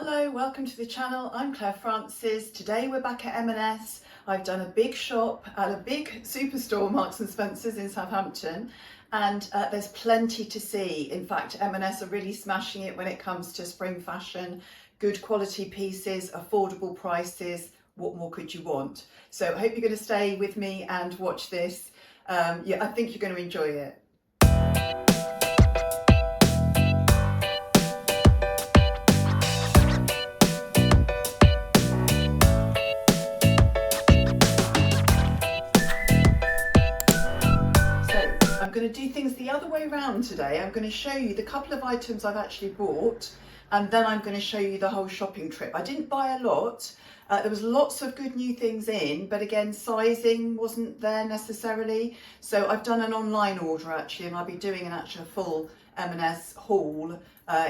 Hello, welcome to the channel. I'm Claire Francis. Today we're back at M&S. I've done a big shop at a big superstore, Marks and Spencer's in Southampton, and there's plenty to see. In fact, M&S are really smashing it when it comes to spring fashion, good quality pieces, affordable prices. What more could you want? So I hope you're going to stay with me and watch this. Yeah, I think you're going to enjoy it. I'm going to do things the other way around today. I'm going to show you the couple of items I've actually bought, and then I'm going to show you the whole shopping trip. I didn't buy a lot. There was lots of good new things in, but again, sizing wasn't there necessarily. So I've done an online order actually, and I'll be doing an actual full M&S haul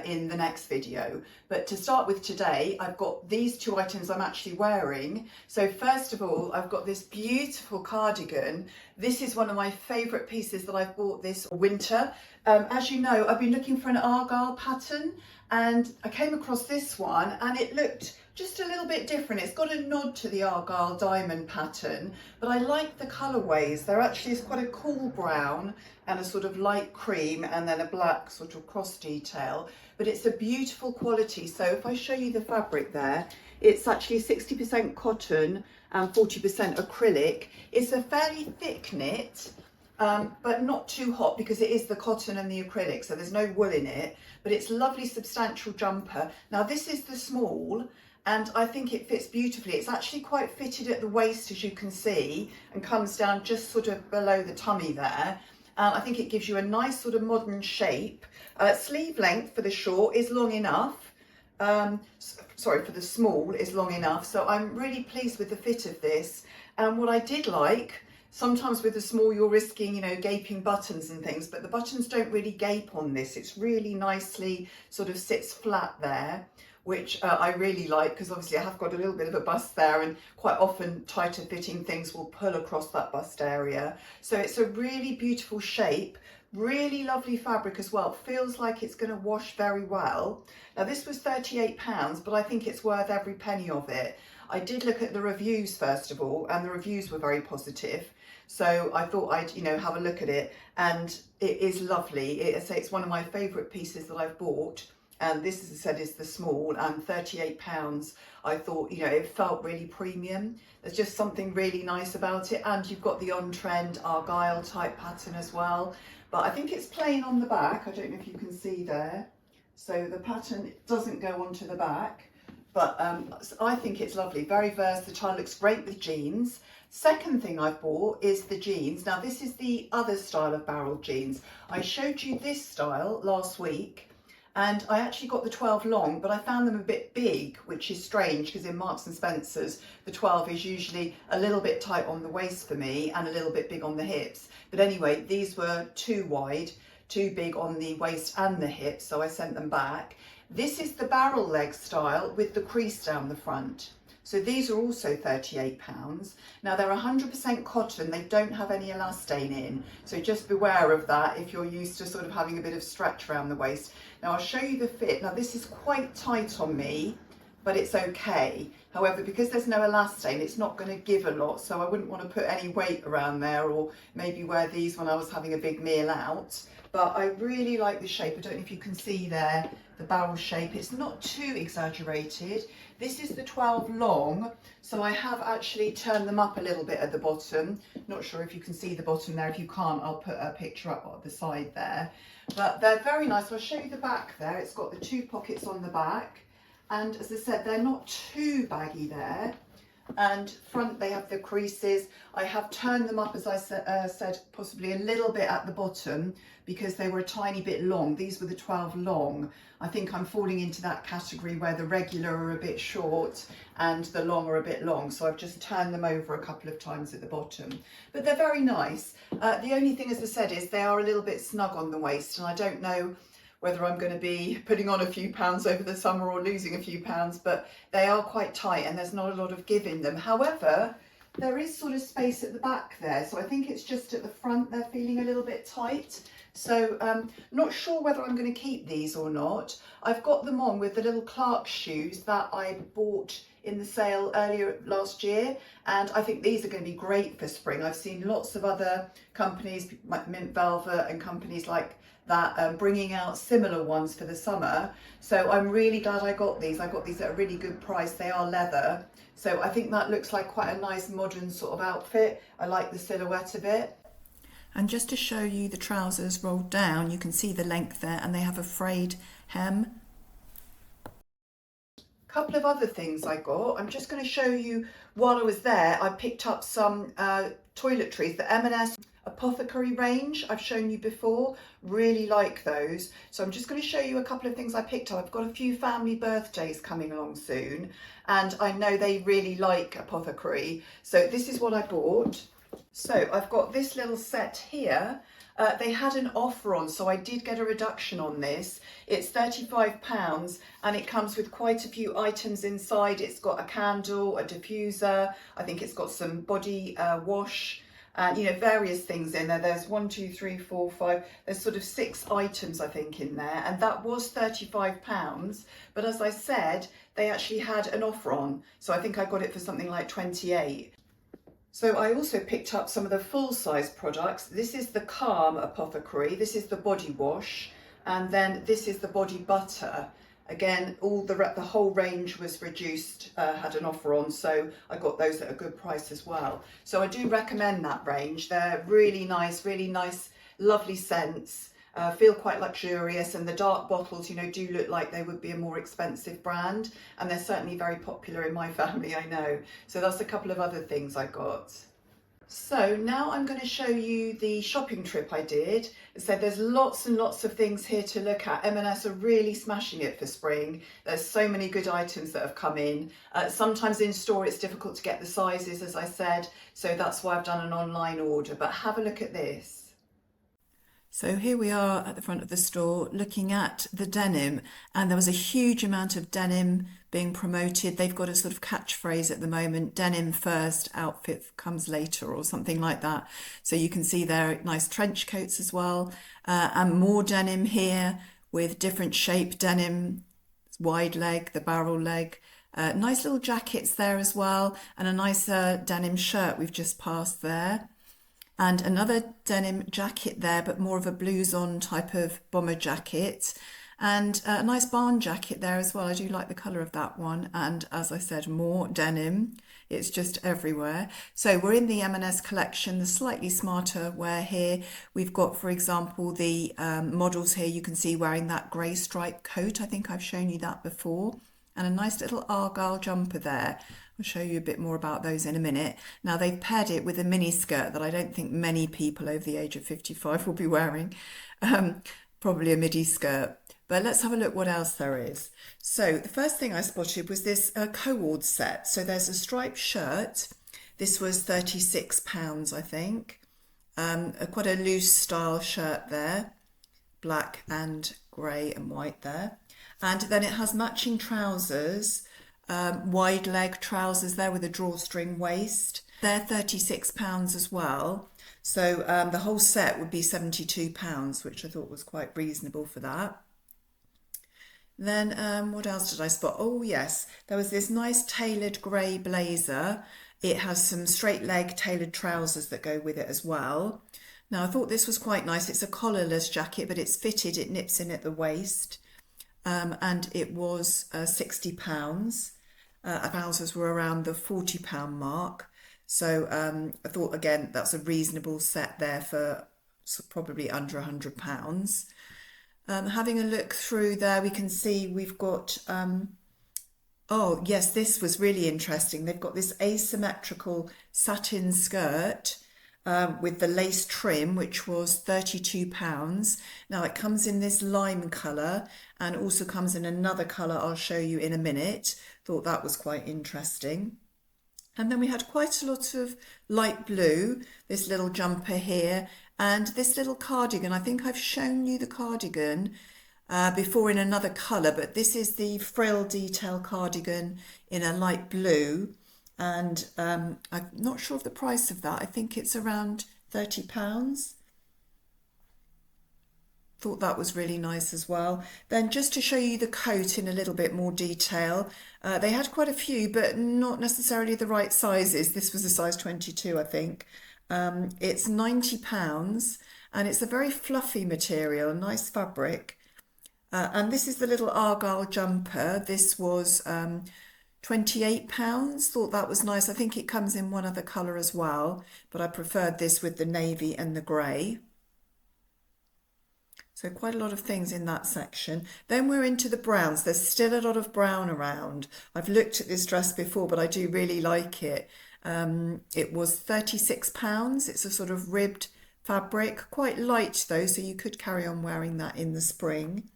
in the next video. But to start with today, I've got these two items I'm actually wearing. So first of all, I've got this beautiful cardigan. This is one of my favourite pieces that I've bought this winter. As you know, I've been looking for an Argyle pattern, and I came across this one and it looked just a little bit different. It's got a nod to the Argyle diamond pattern, but I like the colourways. There actually is quite a cool brown and a sort of light cream and then a black sort of cross detail, but it's a beautiful quality. So if I show you the fabric there, it's actually 60% cotton and 40% acrylic. It's a fairly thick knit, but not too hot because it is the cotton and the acrylic, so there's no wool in it, but it's a lovely substantial jumper. Now this is the small, and I think it fits beautifully. It's actually quite fitted at the waist, as you can see, and comes down just sort of below the tummy there. I think it gives you a nice sort of modern shape. Sleeve length for the short is long enough. Sorry, for the small is long enough. So I'm really pleased with the fit of this. And what I did like, sometimes with the small you're risking, you know, gaping buttons and things, but the buttons don't really gape on this. It's really nicely sort of sits flat there, which I really like, because obviously I have got a little bit of a bust there, and quite often tighter fitting things will pull across that bust area. So it's a really beautiful shape, really lovely fabric as well. It feels like it's going to wash very well. Now this was £38, but I think it's worth every penny of it. I did look at the reviews first of all, and the reviews were very positive. So I thought I'd, you know, have a look at it, and it is lovely. It's one of my favourite pieces that I've bought. And this, as I said, is the small, and £38. I thought, you know, it felt really premium. There's just something really nice about it. And you've got the on-trend Argyle type pattern as well. But I think it's plain on the back. I don't know if you can see there. So the pattern doesn't go onto the back. But I think it's lovely, very versatile, looks great with jeans. Second thing I bought is the jeans. Now this is the other style of barrel jeans. I showed you this style last week, and I actually got the 12 long, but I found them a bit big, which is strange because in Marks and Spencer's, the 12 is usually a little bit tight on the waist for me and a little bit big on the hips. But anyway, these were too wide, too big on the waist and the hips, so I sent them back. This is the barrel leg style with the crease down the front. So these are also £38. Now they're 100% cotton, they don't have any elastane in. So just beware of that if you're used to sort of having a bit of stretch around the waist. Now I'll show you the fit. Now this is quite tight on me, but it's okay. However, because there's no elastane, it's not going to give a lot. So I wouldn't want to put any weight around there, or maybe wear these when I was having a big meal out. But I really like the shape. I don't know if you can see there, the barrel shape. It's not too exaggerated. This is the 12 long, so I have actually turned them up a little bit at the bottom. Not sure if you can see the bottom there. If you can't, I'll put a picture up at the side there. But they're very nice. I'll show you the back there. It's got the 2 pockets on the back. And as I said, they're not too baggy there. And front they have the creases. I have turned them up, as I said, possibly a little bit at the bottom because they were a tiny bit long. These were the 12 long. I think I'm falling into that category where the regular are a bit short and the long are a bit long. So I've just turned them over a couple of times at the bottom. But they're very nice. The only thing, as I said, is they are a little bit snug on the waist, and I don't know whether I'm going to be putting on a few pounds over the summer or losing a few pounds, but they are quite tight and there's not a lot of give in them. However, there is sort of space at the back there, so I think it's just at the front they're feeling a little bit tight. So not sure whether I'm going to keep these or not. I've got them on with the little Clark shoes that I bought in the sale earlier last year, and I think these are going to be great for spring. I've seen lots of other companies like Mint Velvet and companies like that bringing out similar ones for the summer. So I'm really glad I got these. I got these at a really good price. They are leather. So I think that looks like quite a nice modern sort of outfit. I like the silhouette of it. And just to show you the trousers rolled down, you can see the length there, and they have a frayed hem. Couple of other things I got. I'm just going to show you while I was there. I picked up some toiletries, the M&S Apothecary range I've shown you before. Really like those. So I'm just going to show you a couple of things I picked up. I've got a few family birthdays coming along soon, and I know they really like Apothecary. So this is what I bought. So I've got this little set here. They had an offer on, so I did get a reduction on this. It's £35 and it comes with quite a few items inside. It's got a candle, a diffuser, I think it's got some body wash, and you know, various things in there. There's 1, 2, 3, 4, 5, there's sort of 6 items I think in there, and that was £35, but as I said, they actually had an offer on, so I think I got it for something like 28. So I also picked up some of the full-size products. This is the Calm Apothecary, this is the body wash, and then this is the body butter. Again, the whole range was reduced, had an offer on, so I got those at a good price as well. So I do recommend that range. They're really nice, lovely scents. Feel quite luxurious, and the dark bottles, you know, do look like they would be a more expensive brand, and they're certainly very popular in my family, I know. So that's a couple of other things I got. So now I'm going to show you the shopping trip I did. So there's lots and lots of things here to look at. M&S are really smashing it for spring. There's so many good items that have come in. Sometimes in store it's difficult to get the sizes, as I said, so that's why I've done an online order, but have a look at this. So here we are at the front of the store looking at the denim, and there was a huge amount of denim being promoted. They've got a sort of catchphrase at the moment, denim first, outfit comes later, or something like that. So you can see there nice trench coats as well, and more denim here with different shape denim, wide leg, the barrel leg. Nice little jackets there as well, and a nice denim shirt we've just passed there. And another denim jacket there, but more of a blouson type of bomber jacket. And a nice barn jacket there as well. I do like the colour of that one. And as I said, more denim. It's just everywhere. So we're in the M&S collection, the slightly smarter wear here. We've got, for example, the models here you can see wearing that grey striped coat. I think I've shown you that before. And a nice little Argyle jumper there. I'll show you a bit more about those in a minute. Now they've paired it with a mini skirt that I don't think many people over the age of 55 will be wearing, probably a midi skirt. But let's have a look what else there is. So the first thing I spotted was this co-ord set. So there's a striped shirt. This was £36, I think. Quite a loose style shirt there, black and grey and white there. And then it has matching trousers, wide leg trousers there with a drawstring waist. They're £36 as well. So the whole set would be £72, which I thought was quite reasonable for that. Then what else did I spot? Oh yes, there was this nice tailored grey blazer. It has some straight leg tailored trousers that go with it as well. Now I thought this was quite nice. It's a collarless jacket, but it's fitted, it nips in at the waist. And it was £60. Trousers were around the £40 mark. So I thought, again, that's a reasonable set there for probably under £100. Having a look through there, we can see we've got, oh yes, this was really interesting. They've got this asymmetrical satin skirt with the lace trim, which was £32. Now it comes in this lime colour and also comes in another colour I'll show you in a minute. Thought that was quite interesting. And then we had quite a lot of light blue, this little jumper here, and this little cardigan. I think I've shown you the cardigan before in another colour, but this is the frill detail cardigan in a light blue. And I'm not sure of the price of that. I think it's around £30. Thought that was really nice as well. Then just to show you the coat in a little bit more detail, they had quite a few, but not necessarily the right sizes. This was a size 22, I think. It's £90 and it's a very fluffy material, nice fabric. And this is the little Argyle jumper. This was £28. Thought that was nice. I think it comes in one other colour as well, but I preferred this with the navy and the grey. So quite a lot of things in that section. Then we're into the browns. There's still a lot of brown around. I've looked at this dress before, but I do really like it. It was £36. It's a sort of ribbed fabric, quite light though, so you could carry on wearing that in the spring.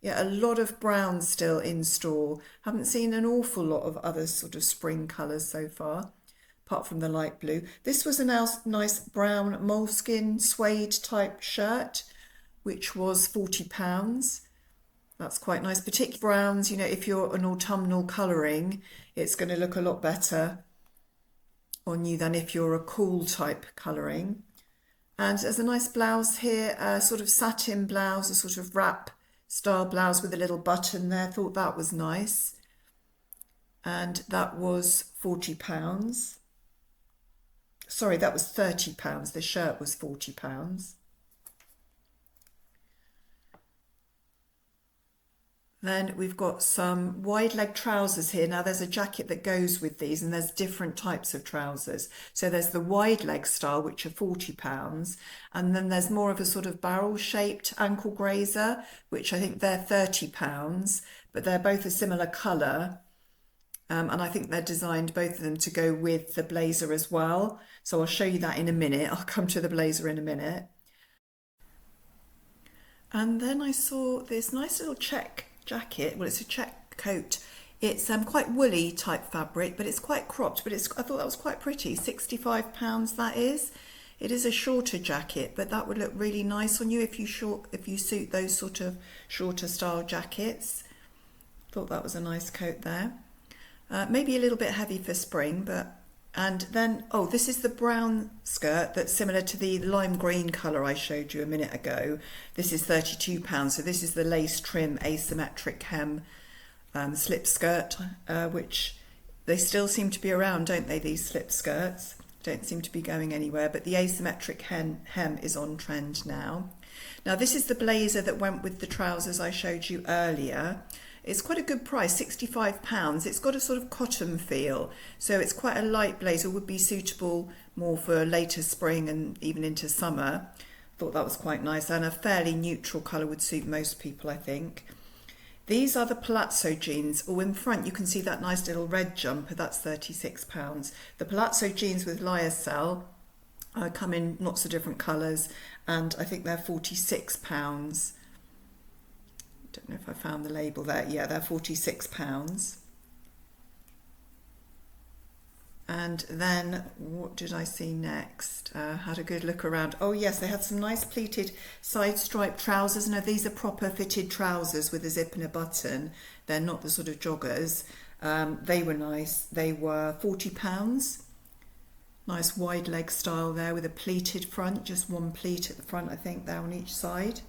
Yeah, a lot of brown still in store. Haven't seen an awful lot of other sort of spring colours so far, apart from the light blue. This was a nice brown moleskin suede type shirt, which was £40. That's quite nice. Particularly browns, you know, if you're an autumnal colouring, it's going to look a lot better on you than if you're a cool type colouring. And there's a nice blouse here, a sort of satin blouse, a sort of wrap style blouse with a little button there. Thought that was nice. And that was £40. Sorry, that was £30. The shirt was £40. Then we've got some wide leg trousers here. Now there's a jacket that goes with these and there's different types of trousers. So there's the wide leg style, which are £40. And then there's more of a sort of barrel shaped ankle grazer, which I think they're £30, but they're both a similar colour. And I think they're designed, both of them, to go with the blazer as well. So I'll show you that in a minute. I'll come to the blazer in a minute. And then I saw this nice little check jacket. Well, it's a check coat. It's quite woolly type fabric, but it's quite cropped, but I thought that was quite pretty. £65 that is. It is a shorter jacket, but that would look really nice on you if you suit those sort of shorter style jackets. Thought that was a nice coat there. Maybe a little bit heavy for spring, but and then, oh, this is the brown skirt that's similar to the lime green colour I showed you a minute ago. This is £32. So this is the lace trim asymmetric hem slip skirt, which they still seem to be around, don't they, these slip skirts? Don't seem to be going anywhere, but the asymmetric hem is on trend now. Now this is the blazer that went with the trousers I showed you earlier. It's quite a good price, £65. It's got a sort of cotton feel, so it's quite a light blazer, would be suitable more for later spring and even into summer. Thought that was quite nice, and a fairly neutral colour would suit most people, I think. These are the palazzo jeans. Oh, in front you can see that nice little red jumper, that's £36. The palazzo jeans with lyocell come in lots of different colours, and I think they're £46. Don't know if I found the label there. Yeah, they're £46. And then what did I see next? Had a good look around. Oh yes, they had some nice pleated side stripe trousers. Now these are proper fitted trousers with a zip and a button. They're not the sort of joggers. They were nice. They were £40. Nice wide leg style there with a pleated front, just one pleat at the front, I think, there on each side.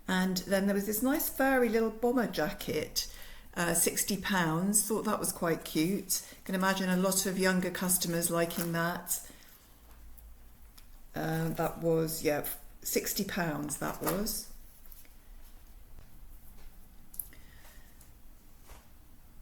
And then there was this nice furry little bomber jacket, £60. Thought that was quite cute. Can imagine a lot of younger customers liking that. That was, yeah, £60 that was.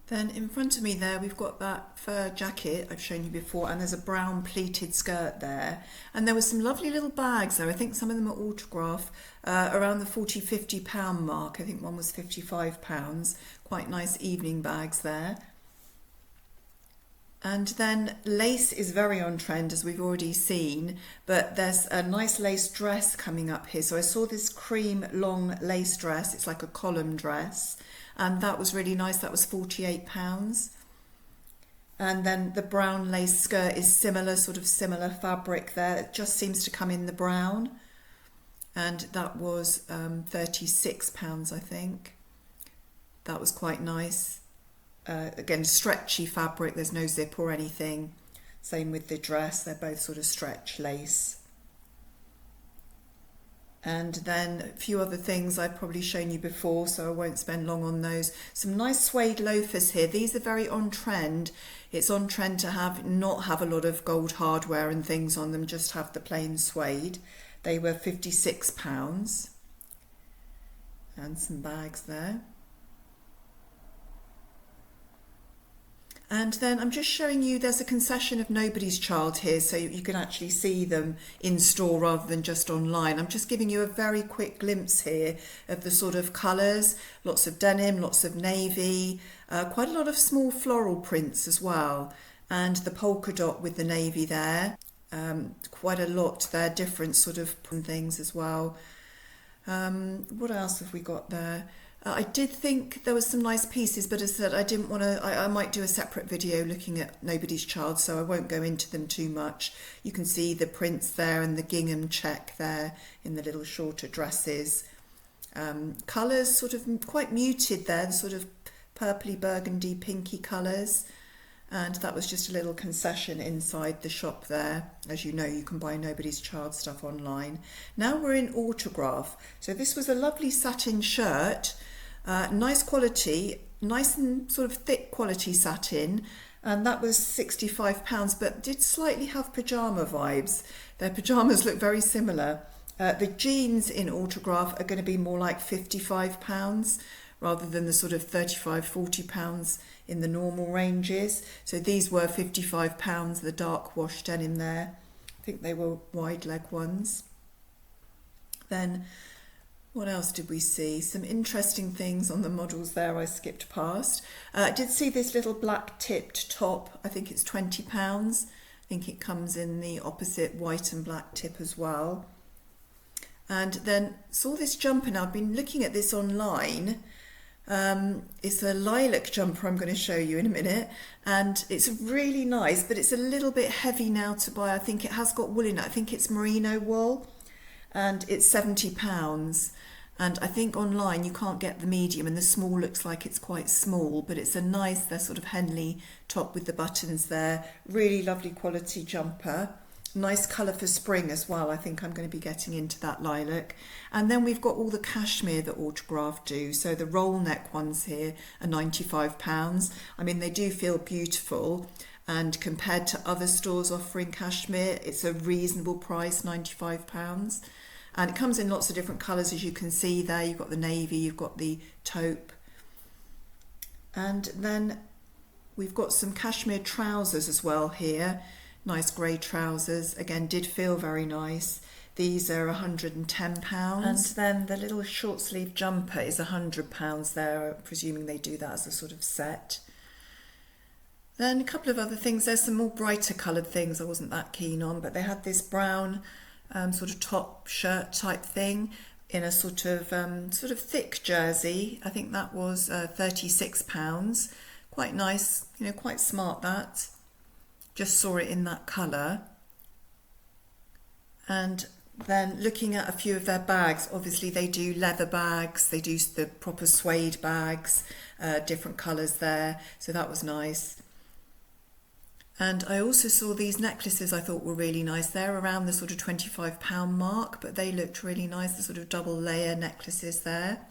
Then in front of me there we've got that fur jacket I've shown you before, and there's a brown pleated skirt there, and there were some lovely little bags there. I think some of them are autograph, around the £40–50 mark. I think one was £55. Quite nice evening bags there. And then lace is very on trend, as we've already seen, but there's a nice lace dress coming up here. So I saw this cream long lace dress. It's like a column dress, and that was really nice. That was £48. And then the brown lace skirt is similar, sort of similar fabric there. It just seems to come in the brown, and that was £36, I think. That was quite nice. Again, stretchy fabric, there's no zip or anything. Same with the dress, they're both sort of stretch lace. And then a few other things I've probably shown you before, so I won't spend long on those. Some nice suede loafers here. These are very on trend. It's on trend to not have a lot of gold hardware and things on them, just have the plain suede. They were £56. And some bags there. And then I'm just showing you, there's a concession of M&SHaul here, so you can actually see them in store rather than just online. I'm just giving you a very quick glimpse here of the sort of colours, lots of denim, lots of navy, quite a lot of small floral prints as well, and the polka dot with the navy there, quite a lot there, different sort of things as well. What else have we got there? I did think there was some nice pieces, but as I said, I didn't want to, I might do a separate video looking at M&SHaul, so I won't go into them too much. You can see the prints there and the gingham check there in the little shorter dresses. Colours sort of quite muted there, the sort of purpley burgundy pinky colours. And that was just a little concession inside the shop there. As you know, you can buy M&SHaul stuff online. Now we're in Autograph. So this was a lovely satin shirt, nice quality, nice and sort of thick quality satin, and that was £65, but did slightly have pyjama vibes. Their pyjamas look very similar. The jeans in Autograph are going to be more like £55 rather than the sort of £35–40 in the normal ranges. So these were £55, the dark wash denim there. I think they were wide leg ones. Then what else did we see? Some interesting things on the models there I skipped past. I did see this little black tipped top. I think it's £20. I think it comes in the opposite white and black tip as well. And then saw this jumper. Now I've been looking at this online. It's a lilac jumper I'm going to show you in a minute, and it's really nice, but it's a little bit heavy now to buy. I think it has got wool in it. I think it's merino wool, and it's £70. And I think online you can't get the medium, and the small looks like it's quite small, but it's a nice, they're sort of Henley top with the buttons there. Really lovely quality jumper. Nice colour for spring as well. I think I'm going to be getting into that lilac. And then we've got all the cashmere that Autograph do. So the roll neck ones here are £95. I mean, they do feel beautiful, and compared to other stores offering cashmere, it's a reasonable price, £95. And it comes in lots of different colours, as you can see there. You've got the navy, you've got the taupe. And then we've got some cashmere trousers as well here. Nice grey trousers, again did feel very nice. These are £110, and then the little short sleeve jumper is £100 there, presuming they do that as a sort of set. Then a couple of other things, there's some more brighter coloured things I wasn't that keen on, but they had this brown sort of top shirt type thing in a sort of thick jersey. I think that was £36, quite nice, you know, quite smart that. Just saw it in that colour. And then looking at a few of their bags, obviously they do leather bags, they do the proper suede bags, different colours there, so that was nice. And I also saw these necklaces I thought were really nice. They're around the sort of £25 mark, but they looked really nice, the sort of double layer necklaces there.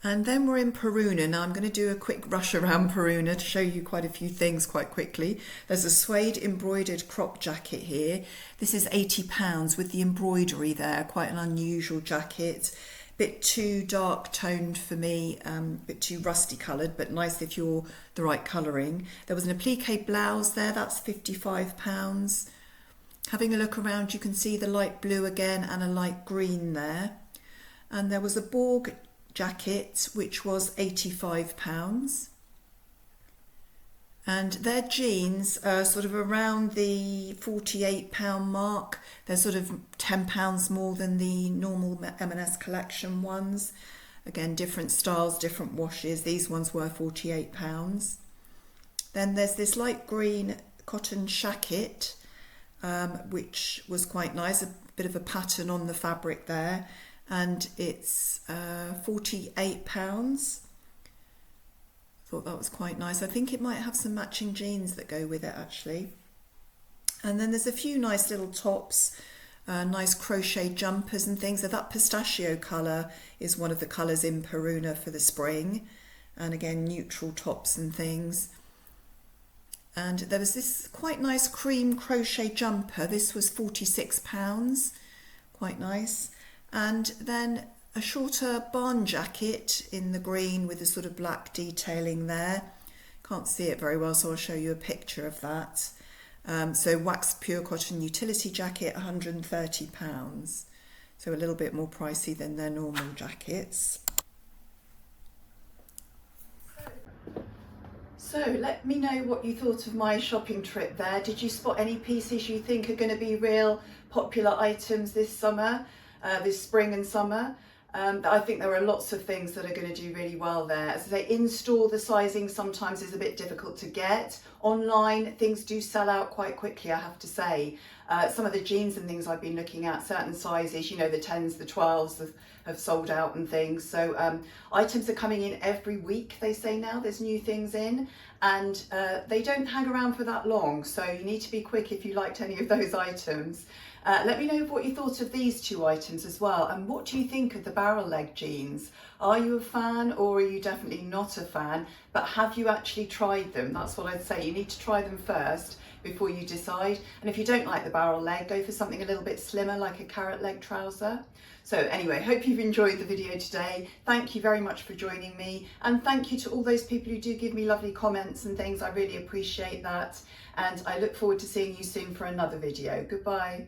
And then we're in Peruna. Now I'm going to do a quick rush around Peruna to show you quite a few things quite quickly. There's a suede embroidered crop jacket here. This is £80 with the embroidery there, quite an unusual jacket. Bit too dark toned for me, bit too rusty coloured, but nice if you're the right colouring. There was an applique blouse there, that's £55. Having a look around, you can see the light blue again and a light green there. And there was a Borg jacket which was £85, and their jeans are sort of around the £48 mark. They're sort of £10 more than the normal M&S collection ones. Again, different styles, different washes. These ones were £48. Then there's this light green cotton shacket, which was quite nice, a bit of a pattern on the fabric there, and it's £48. Thought that was quite nice. I think it might have some matching jeans that go with it actually. And then there's a few nice little tops, nice crochet jumpers and things. So that pistachio colour is one of the colours in Peruna for the spring. And again, neutral tops and things. And there was this quite nice cream crochet jumper. This was £46, quite nice. And then a shorter barn jacket in the green with a sort of black detailing there. Can't see it very well, so I'll show you a picture of that. So waxed pure cotton utility jacket, £130. So a little bit more pricey than their normal jackets. So let me know what you thought of my shopping trip there. Did you spot any pieces you think are going to be real popular items this summer, this spring and summer? I think there are lots of things that are going to do really well there. As I say, in store the sizing sometimes is a bit difficult to get. Online things do sell out quite quickly, I have to say. Some of the jeans and things I've been looking at, certain sizes, you know, the 10s, the 12s have sold out and things. So items are coming in every week, they say now. There's new things in, and they don't hang around for that long. So you need to be quick if you liked any of those items. Let me know what you thought of these two items as well, and what do you think of the barrel leg jeans? Are you a fan, or are you definitely not a fan? But have you actually tried them? That's what I'd say. You need to try them first before you decide. And if you don't like the barrel leg, go for something a little bit slimmer like a carrot leg trouser. So anyway, hope you've enjoyed the video today. Thank you very much for joining me, and thank you to all those people who do give me lovely comments and things. I really appreciate that, and I look forward to seeing you soon for another video. Goodbye.